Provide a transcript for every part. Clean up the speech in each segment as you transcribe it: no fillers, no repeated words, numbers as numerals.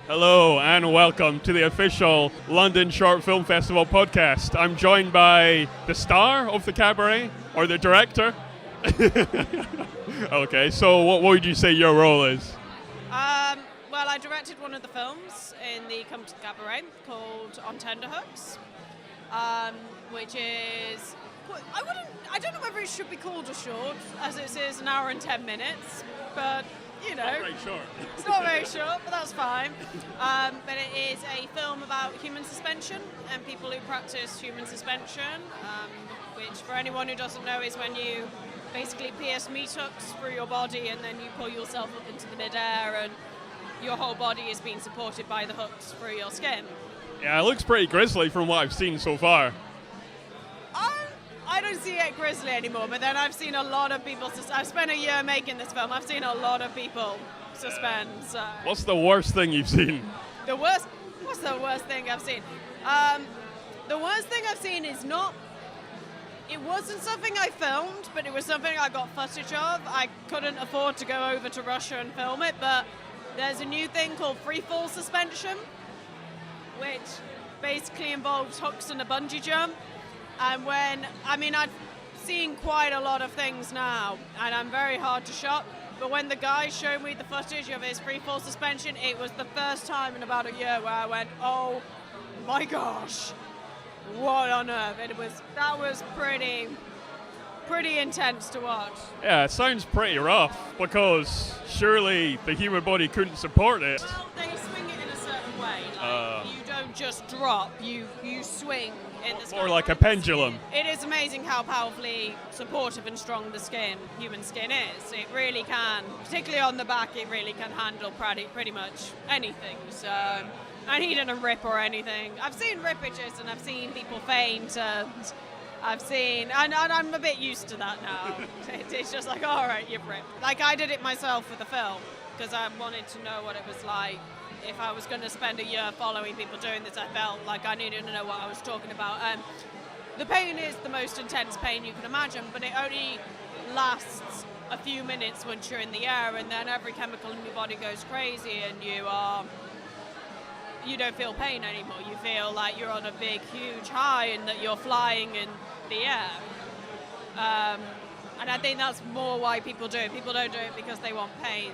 Hello and welcome to the official London Short Film Festival podcast. I'm joined by the star of the cabaret, or the director. Okay, so what would you say your role is? Well, I directed one of the films in the Come to Cabaret called On Tenterhooks, which is, I don't know whether it should be called a short, as it is an hour and 10 minutes, but you know. Not very short. It's not very short, but that's fine. But it is a film about human suspension and people who practice human suspension, which for anyone who doesn't know is when you basically pierce meat hooks through your body and then you pull yourself up into the midair and your whole body is being supported by the hooks through your skin. Yeah, it looks pretty grisly from what I've seen so far. I don't see it grisly anymore, but then I've seen a lot of people. I've spent a year making this film. I've seen a lot of people suspend. So. What's the worst thing you've seen? What's the worst thing I've seen? The worst thing I've seen is not. It wasn't something I filmed, but it was something I got footage of. I couldn't afford to go over to Russia and film it, but there's a new thing called free fall suspension, which basically involves hooks and a bungee jump. And I've seen quite a lot of things now, and I'm very hard to shot, but when the guy showed me the footage of his free fall suspension, it was the first time in about a year where I went, oh my gosh, what on earth? That was pretty intense to watch. Yeah, it sounds pretty rough, because surely the human body couldn't support it. Well, they swing it in a certain way, you don't just drop, you swing. Or like a pendulum. It is amazing how powerfully supportive and strong the human skin is. It really can, particularly on the back, it really can handle pretty much anything. So I needn't rip or anything. I've seen rippages and I've seen people faint. And I'm a bit used to that now. It's just like, all right, you've ripped. Like I did it myself for the film because I wanted to know what it was like. If I was going to spend a year following people doing this, I felt like I needed to know what I was talking about. The pain is the most intense pain you can imagine, but it only lasts a few minutes once you're in the air, and then every chemical in your body goes crazy, and you don't feel pain anymore. You feel like you're on a big, huge high, and that you're flying in the air. And I think that's more why people do it. People don't do it because they want pain.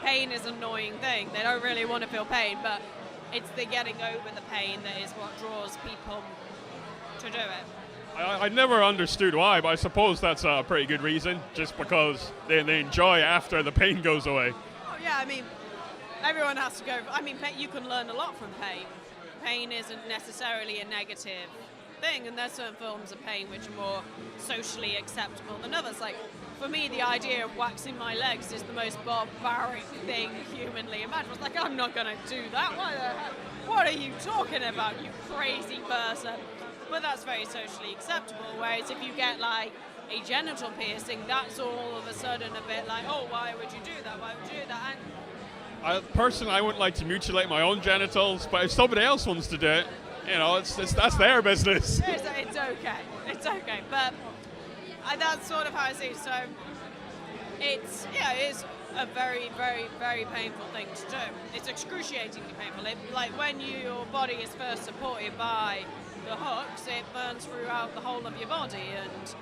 Pain is an annoying thing. They don't really want to feel pain, but it's the getting over the pain that is what draws people to do it. I never understood why, but I suppose that's a pretty good reason, just because they enjoy after the pain goes away. Oh yeah, everyone has to go. You can learn a lot from pain. Pain isn't necessarily a negative thing, and there's certain forms of pain which are more socially acceptable than others. Like, for me, the idea of waxing my legs is the most barbaric thing humanly imaginable. It's like, I'm not going to do that. What are you talking about, you crazy person? But that's very socially acceptable, whereas if you get, like, a genital piercing, that's all of a sudden a bit like, oh, why would you do that? Why would you do that? Personally, I wouldn't like to mutilate my own genitals, but if somebody else wants to do it, that's their business. It's okay. But that's sort of how I see it. So it is a very, very, very painful thing to do. It's excruciatingly painful. Like when your body is first supported by the hooks, it burns throughout the whole of your body and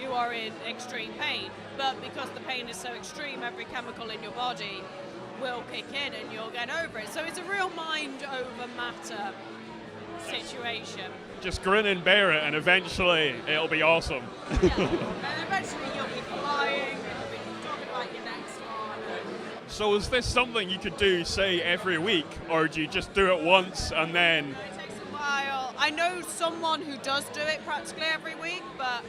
you are in extreme pain. But because the pain is so extreme, every chemical in your body will kick in and you'll get over it. So it's a real mind over matter situation. Just grin and bear it, and eventually it'll be awesome. Yeah, and eventually you'll be flying, and you'll be talking about your next one. So is this something you could do, say, every week, or do you just do it once and then? It takes a while. I know someone who does do it practically every week, but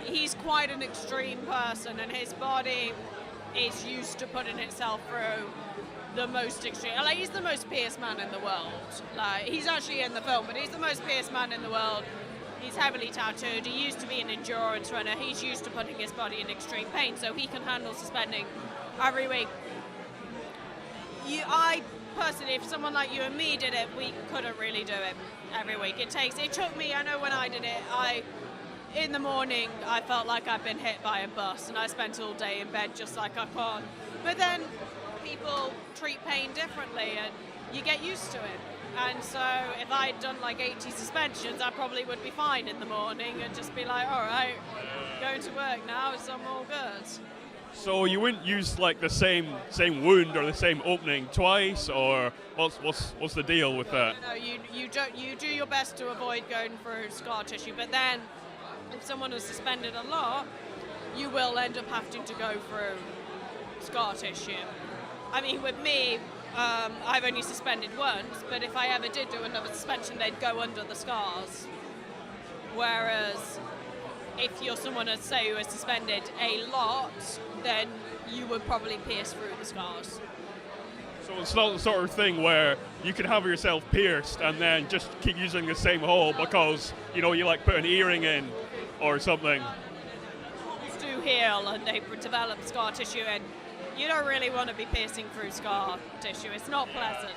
he's quite an extreme person, and his body is used to putting itself through the most extreme. Like, he's the most pierced man in the world. Like, he's actually in the film, but he's the most pierced man in the world. He's heavily tattooed. He used to be an endurance runner. He's used to putting his body in extreme pain, so he can handle suspending every week. I personally, if someone like you and me did it, we couldn't really do it every week. It took me, I know when I did it, in the morning, I felt like I'd been hit by a bus, and I spent all day in bed just like I can't. But then people treat pain differently, and you get used to it. And so if I'd done like 80 suspensions, I probably would be fine in the morning and just be like, all right, going to work now, so I'm all good. So you wouldn't use like the same wound or the same opening twice, or what's the deal with that? No, you do your best to avoid going through scar tissue, but then if someone is suspended a lot, you will end up having to go through scar tissue. I mean, with me, I've only suspended once, but if I ever did do another suspension, they'd go under the scars. Whereas if you're someone, say, who is suspended a lot, then you would probably pierce through the scars. So it's not the sort of thing where you can have yourself pierced and then just keep using the same hole because, you like put an earring in or something. Holes do heal and they develop scar tissue, and you don't really want to be piercing through scar tissue. It's not pleasant.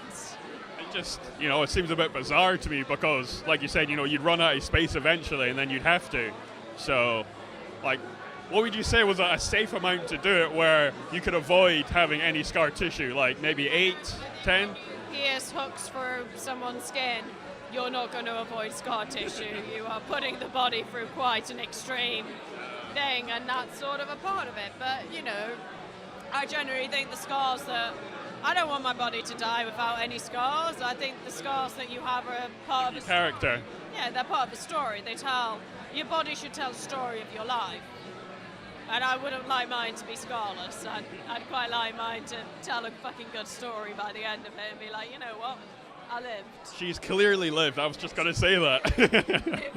It just, it seems a bit bizarre to me because, like you said, you'd run out of space eventually and then you'd have to. So, like, what would you say was a safe amount to do it where you could avoid having any scar tissue? Like maybe 8, 10? Pierce hooks through someone's skin. You're not going to avoid scar tissue. You are putting the body through quite an extreme thing, and that's sort of a part of it. But, I generally think the scars that... I don't want my body to die without any scars. I think the scars that you have are part of a character. Yeah, they're part of a story. They tell... Your body should tell the story of your life. And I wouldn't like mine to be scarless. I'd quite like mine to tell a fucking good story by the end of it and be like, you know what? I lived. She's clearly lived. I was just going to say that.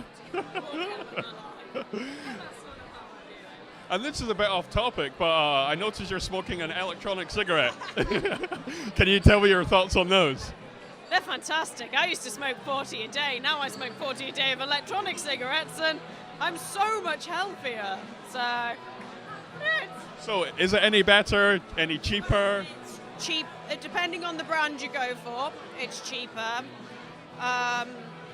And this is a bit off topic, but I noticed you're smoking an electronic cigarette. Can you tell me your thoughts on those? They're fantastic. I used to smoke 40 a day. Now I smoke 40 a day of electronic cigarettes, and I'm so much healthier. So is it any better, any cheaper? It's cheap. Depending on the brand you go for, it's cheaper.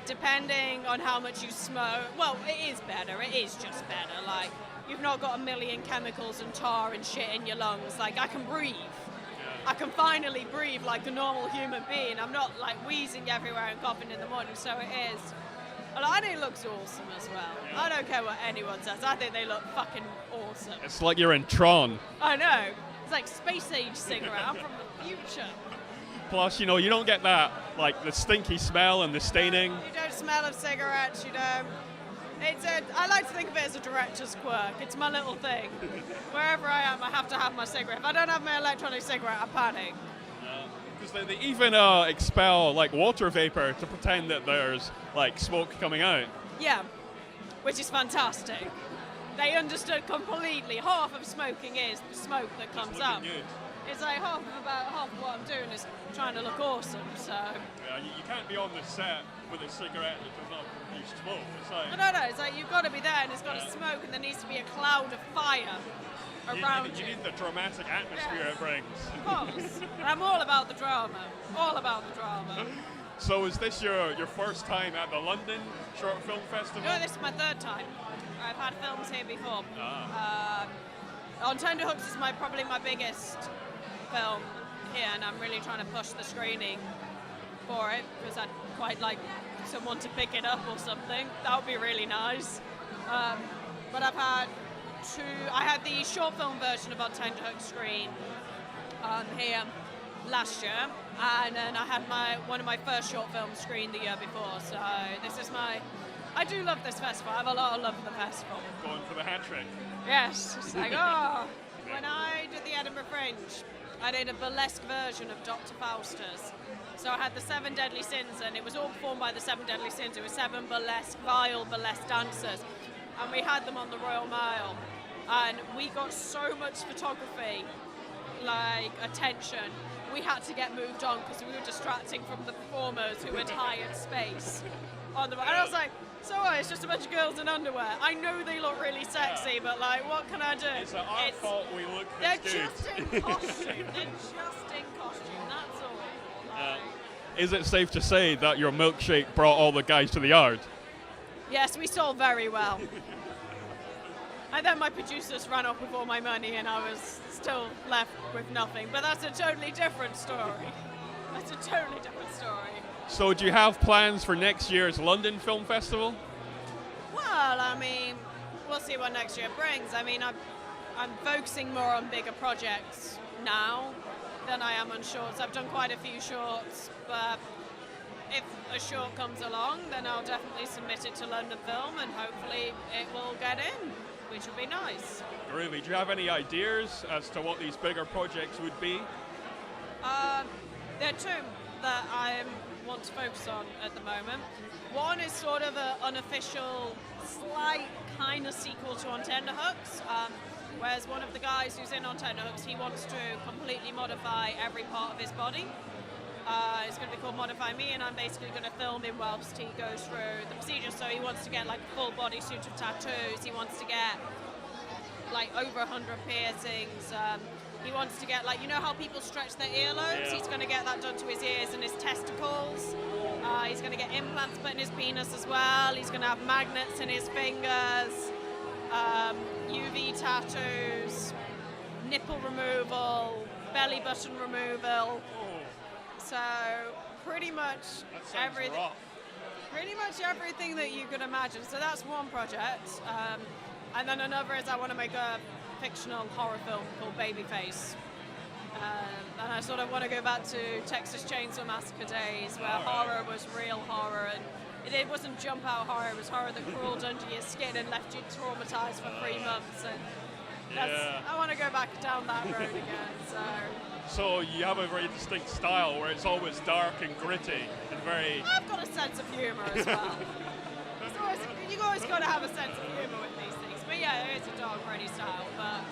Depending on how much you smoke, well, it is better. It is just better. Like, you've not got a million chemicals and tar and shit in your lungs. Like, I can breathe. I can finally breathe like a normal human being. I'm not like wheezing everywhere and coughing in the morning, so it is. And I think it looks awesome as well. Yeah. I don't care what anyone says. I think they look fucking awesome. It's like you're in Tron. I know. It's like space age cigarette. I'm from the future. Plus, you don't get that, like, the stinky smell and the staining. You don't smell of cigarettes, I like to think of it as a director's quirk. It's my little thing. Wherever I am, I have to have my cigarette. If I don't have my electronic cigarette, I panic. Because they even expel, like, water vapor to pretend that there's, like, smoke coming out. Yeah, which is fantastic. They understood completely. Half of smoking is the smoke that comes up. Good. It's like half of what I'm doing is trying to look awesome, so... Yeah, you can't be on the set with a cigarette that does not produce smoke. It's like... No, it's like you've got to be there and it's got to smoke and there needs to be a cloud of fire around you. You need the dramatic atmosphere it brings. Of course. I'm all about the drama. All about the drama. So is this your first time at the London Short Film Festival? No, this is my third time. I've had films here before. On Tenderhooks is probably my biggest film here, and I'm really trying to push the screening for it because I'd quite like someone to pick it up or something. That would be really nice. But I've had I had the short film version of On Tenderhooks screen here last year, and then I had one of my first short films screened the year before. So this is I do love this festival. I have a lot of love for the festival. Going for the hat trick. Yes, it's like, when I did the Edinburgh Fringe, I did a burlesque version of Dr. Faustus. So I had the 7 Deadly Sins, and it was all performed by the 7 Deadly Sins. It was 7 vile burlesque dancers, and we had them on the Royal Mile. And we got so much photography, like attention. We had to get moved on because we were distracting from the performers who had hired space on the. And I was like, so what? It's just a bunch of girls in underwear. I know they look really sexy, but like, what can I do? It's our fault we look this good. They're just in costume. They're just in costume. That's all. Is it safe to say that your milkshake brought all the guys to the yard? Yes, we sold very well. And then my producers ran off with all my money and I was still left with nothing. But that's a totally different story. That's a totally different story. So do you have plans for next year's London Film Festival? Well, I mean, we'll see what next year brings. I mean, I'm focusing more on bigger projects now than I am on shorts. I've done quite a few shorts, but if a short comes along, then I'll definitely submit it to London Film and hopefully it will get in, which would be nice. Really? Do you have any ideas as to what these bigger projects would be? There are two that I want to focus on at the moment. One is sort of an unofficial, slight kind of sequel to On Tenterhooks, whereas one of the guys who's in On Tenterhooks, he wants to completely modify every part of his body. It's going to be called Modify Me, and I'm basically going to film him whilst he goes through the procedure. So he wants to get like a full body suit of tattoos. He wants to get like over 100 piercings. He wants to get, like, you know how people stretch their earlobes? Yeah. He's going to get that done to his ears and his testicles. He's going to get implants put in his penis as well. He's going to have magnets in his fingers, UV tattoos, nipple removal, belly button removal. So pretty much everything. Pretty much everything that you could imagine. So that's one project. And then another is I want to make a fictional horror film called Babyface. And I sort of want to go back to Texas Chainsaw Massacre days where horror was real horror, and it wasn't jump out horror, it was horror that crawled under your skin and left you traumatized for 3 months. And I want to go back down that road again. So you have a very distinct style where it's always dark and gritty and very... I've got a sense of humor as well. You've always got to have a sense of humor with these things. But yeah, it is a dark, gritty style, but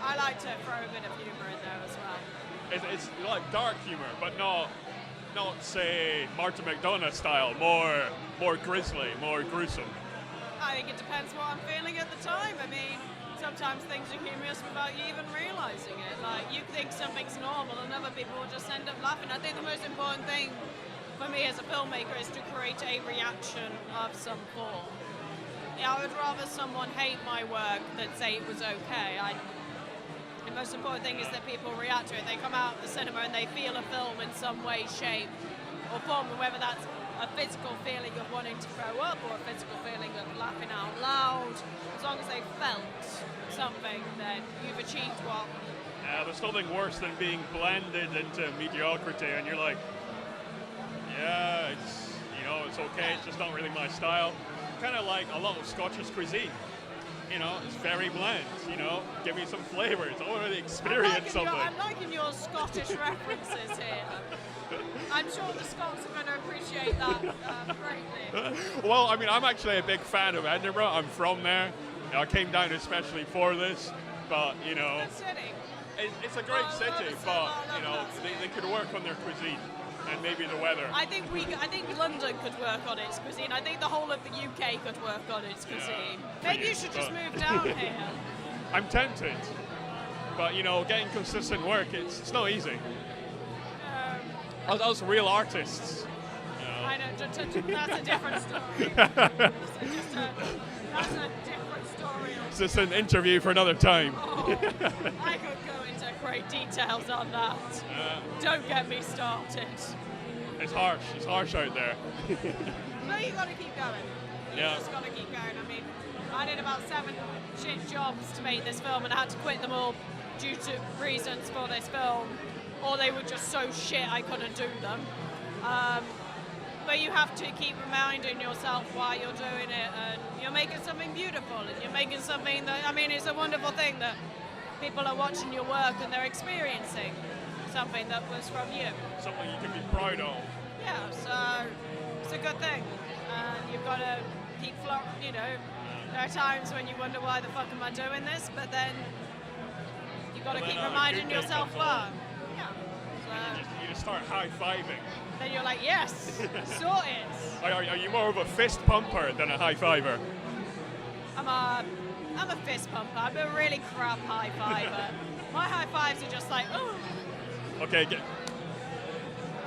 I like to throw a bit of humor in there as well. It's like dark humor, but not say Martin McDonagh style, more grisly, more gruesome. I think it depends what I'm feeling at the time. I mean, sometimes things are humorous without you even realizing it. Like, you think something's normal and other people will just end up laughing. I think the most important thing for me as a filmmaker is to create a reaction of some form. I would rather someone hate my work than say it was okay. The most important thing is that people react to it. They come out of the cinema and they feel a film in some way, shape, or form, and whether that's a physical feeling of wanting to throw up or a physical feeling of laughing out loud. As long as they felt something, then you've achieved what? There's nothing worse than being blended into mediocrity, and you're like, yeah, it's okay. It's just not really my style. Kind of like a lot of Scottish cuisine. It's very bland. Give me some flavors. I want to experience something. I'm liking your Scottish references here. I'm sure the Scots are going to appreciate that greatly. Well, I mean, I'm actually a big fan of Edinburgh. I'm from there. I came down especially for this, but It's a good city. it's a great city, but they could work on their cuisine. And maybe the weather. I think London could work on its cuisine. I think the whole of the UK could work on its cuisine. Maybe you should just move down here. I'm tempted, but getting consistent work, it's not easy. Us real artists. I know, that's a different story. That's a different story. It's just an interview for another time. I could go into great details on that. Don't get me started. It's harsh out there. No, you got to keep going. You just got to keep going. I mean, I did about 7 shit jobs to make this film, and I had to quit them all due to reasons for this film, or they were just so shit I couldn't do them. But you have to keep reminding yourself why you're doing it, and you're making something beautiful, and you're making something that, I mean, it's a wonderful thing that people are watching your work and they're experiencing something that was from you. Something you can be proud of. Yeah, so it's a good thing. And you've got to keep there are times when you wonder why the fuck am I doing this, but then you've got to keep reminding yourself why. Yeah. So You just start high-fiving. then you're like, yes, sorted. Are you more of a fist pumper than a high-fiver? I'm a fist pumper. I'm a really crap high fiver. My high fives are just like, oh. Okay,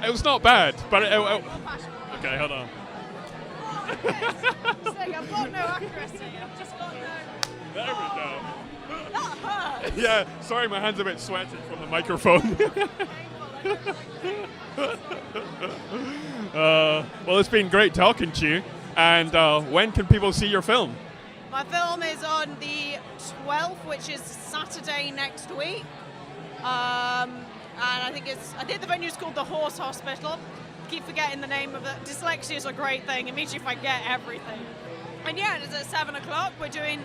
it was not bad, but okay, hold on. Oh, yes. It's like I've got no accuracy. I've just got no. There we go. That hurts. Yeah, sorry, my hand's a bit sweaty from the microphone. Painful. Well, it's been great talking to you. And when can people see your film? My film is on the 12th, which is Saturday next week. And I think the venue is called the Horse Hospital. Keep forgetting the name of it. Dyslexia is a great thing. It means you forget everything. And yeah, it's at 7 o'clock. We're showing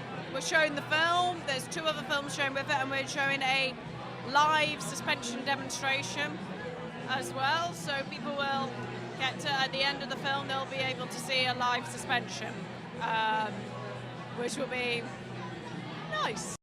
the film. There's 2 other films showing with it, and we're showing a live suspension demonstration as well. So people will get to, at the end of the film, they'll be able to see a live suspension, which will be nice.